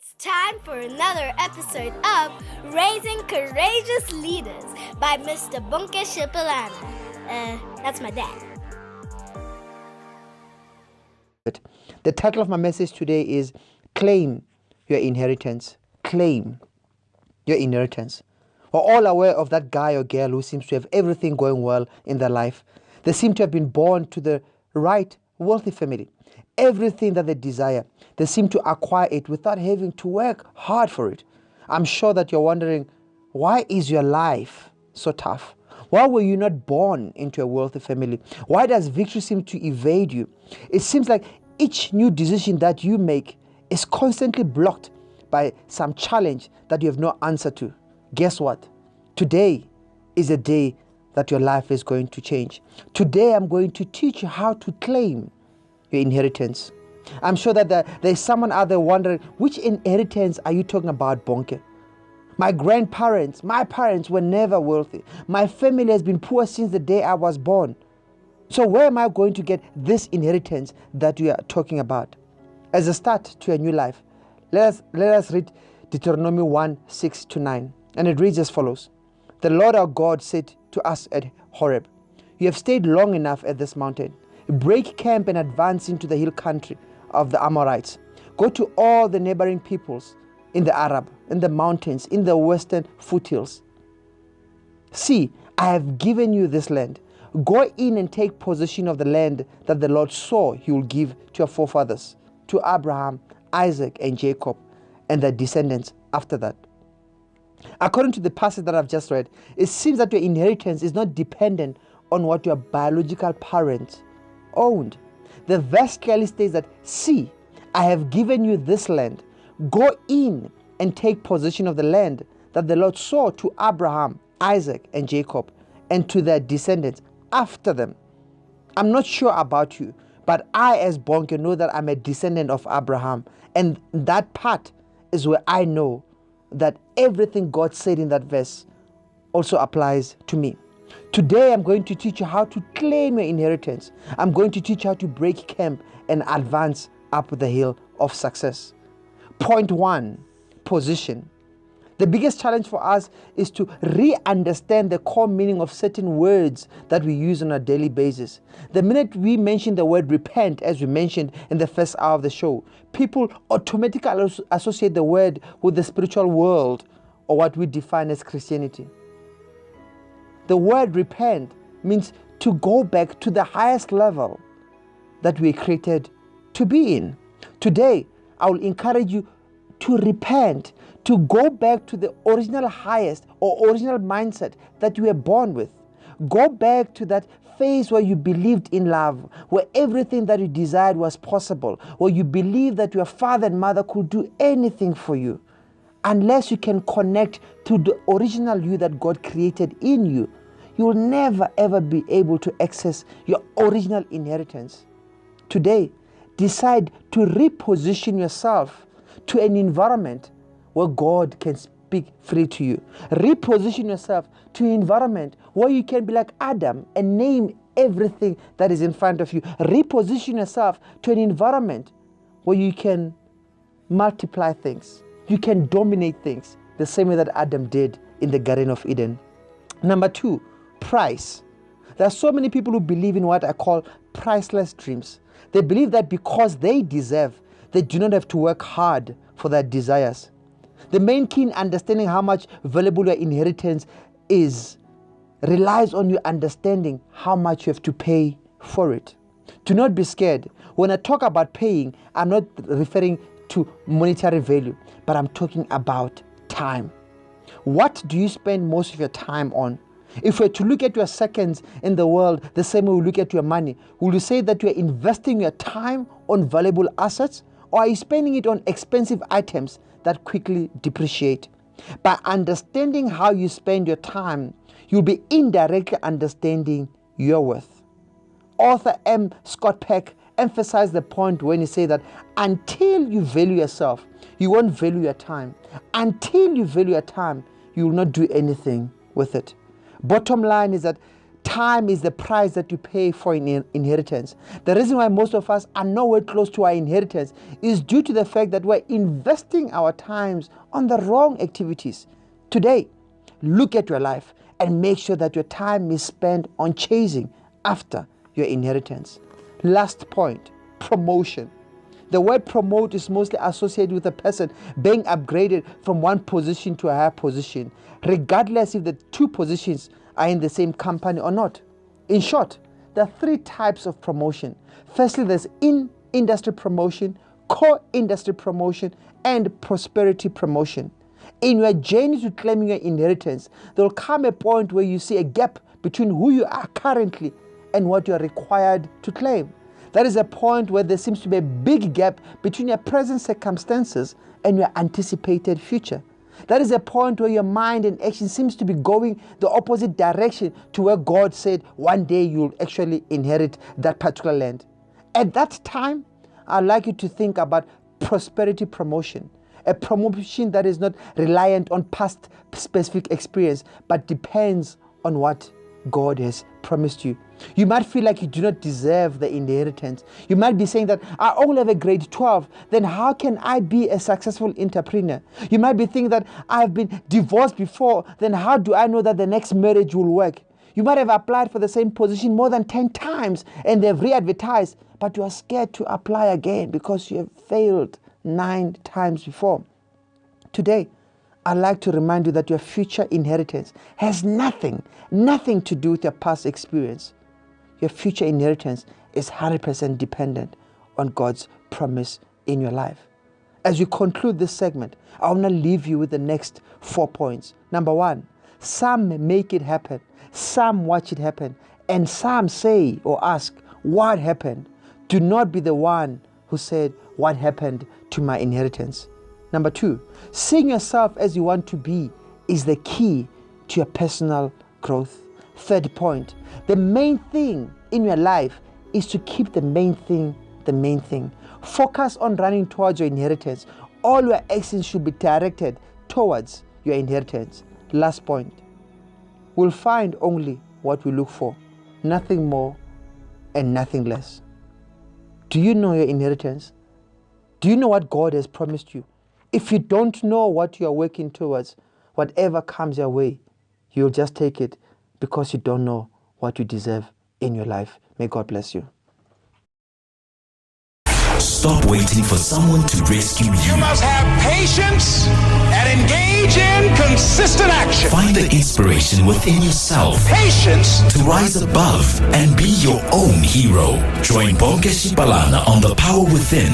It's time for another episode of Raising Courageous Leaders by Mr. Bunke Shipalana. That's my dad. The title of my message today is Claim Your Inheritance. Claim your inheritance. We're all aware of that guy or girl who seems to have everything going well in their life. They seem to have been born to the right, wealthy family. Everything that they desire, they seem to acquire it without having to work hard for it. I'm sure that you're wondering, why is your life so tough? Why were you not born into a wealthy family? Why does victory seem to evade you? It seems like each new decision that you make is constantly blocked by some challenge that you have no answer to. Guess what? Today is a day that your life is going to change. Today I'm going to teach you how to claim your inheritance. I'm sure that there's someone out there wondering, which inheritance are you talking about, Bonke? My grandparents, my parents were never wealthy. My family has been poor since the day I was born. So where am I going to get this inheritance that you are talking about? As a start to a new life, let us read Deuteronomy 1:6-9. And it reads as follows. The Lord our God said to us at Horeb, you have stayed long enough at this mountain. Break camp and advance into the hill country of the Amorites. Go to all the neighboring peoples in the Arab, in the mountains, in the western foothills. See, I have given you this land. Go in and take possession of the land that the Lord swore he will give to your forefathers, to Abraham, Isaac, and Jacob, and their descendants after that. According to the passage that I've just read, it seems that your inheritance is not dependent on what your biological parents owned. The verse clearly states that, see, I have given you this land. Go in and take possession of the land that the Lord swore to Abraham, Isaac, and Jacob, and to their descendants after them. I'm not sure about you, but I, as Bonke, know that I'm a descendant of Abraham. And that part is where I know that everything God said in that verse also applies to me. Today I'm going to teach you how to claim your inheritance. I'm going to teach you how to break camp and advance up the hill of success. Point 1, position. The biggest challenge for us is to re-understand the core meaning of certain words that we use on a daily basis. The minute we mention the word repent, as we mentioned in the first hour of the show, people automatically associate the word with the spiritual world or what we define as Christianity. The word repent means to go back to the highest level that we created to be in. Today, I will encourage you to repent, to go back to the original highest or original mindset that you were born with. Go back to that phase where you believed in love, where everything that you desired was possible, where you believed that your father and mother could do anything for you. Unless you can connect to the original you that God created in you, you will never ever be able to access your original inheritance. Today, decide to reposition yourself to an environment where God can speak free to you. Reposition yourself to an environment where you can be like Adam and name everything that is in front of you. Reposition yourself to an environment where you can multiply things. You can dominate things the same way that Adam did in the Garden of Eden. Number 2, price. There are so many people who believe in what I call priceless dreams. They believe that because they deserve, they do not have to work hard for their desires. The main key in understanding how much valuable your inheritance is relies on you understanding how much you have to pay for it. Do not be scared. When I talk about paying, I'm not referring to monetary value, but I'm talking about time. What do you spend most of your time on? If we're to look at your seconds in the world the same way we look at your money, will you say that you're investing your time on valuable assets, or are you spending it on expensive items that quickly depreciate? By understanding how you spend your time, you'll be indirectly understanding your worth. Author M. Scott Peck emphasized the point when he said that until you value yourself, you won't value your time. Until you value your time, you will not do anything with it. Bottom line is that Time is the price that you pay for an inheritance. The reason why most of us are nowhere close to our inheritance is due to the fact that we're investing our times on the wrong activities. Today, look at your life and make sure that your time is spent on chasing after your inheritance. Last point, promotion. The word promote is mostly associated with a person being upgraded from one position to a higher position, regardless if the two positions are in the same company or not. In short, there are three types of promotion. Firstly, there's in-industry promotion, core industry promotion, and prosperity promotion. In your journey to claiming your inheritance, there will come a point where you see a gap between who you are currently and what you are required to claim. That is a point where there seems to be a big gap between your present circumstances and your anticipated future. That is a point where your mind and action seems to be going the opposite direction to where God said one day you'll actually inherit that particular land. At that time, I'd like you to think about prosperity promotion, a promotion that is not reliant on past specific experience, but depends on what God has promised you. You might feel like you do not deserve the inheritance. You might be saying that I only have a grade 12, then how can I be a successful entrepreneur? You might be thinking that I've been divorced before, then how do I know that the next marriage will work? You might have applied for the same position more than 10 times and they've re-advertised, but you are scared to apply again because you have failed 9 times before. Today, I'd like to remind you that your future inheritance has nothing to do with your past experience. Your future inheritance is 100% dependent on God's promise in your life. As we conclude this segment, I want to leave you with the next 4 points. Number 1, some make it happen, some watch it happen, and some say or ask, what happened? Do not be the one who said, what happened to my inheritance? Number 2, seeing yourself as you want to be is the key to your personal growth. Third point, the main thing in your life is to keep the main thing the main thing. Focus on running towards your inheritance. All your actions should be directed towards your inheritance. Last point, we'll find only what we look for, nothing more and nothing less. Do you know your inheritance? Do you know what God has promised you? If you don't know what you are working towards, whatever comes your way, you'll just take it because you don't know what you deserve in your life. May God bless you. Stop waiting for someone to rescue you. You must have patience and engage in consistent action. Find the inspiration within yourself. Patience To rise above and be your own hero. Join Bonke Shibalana on The Power Within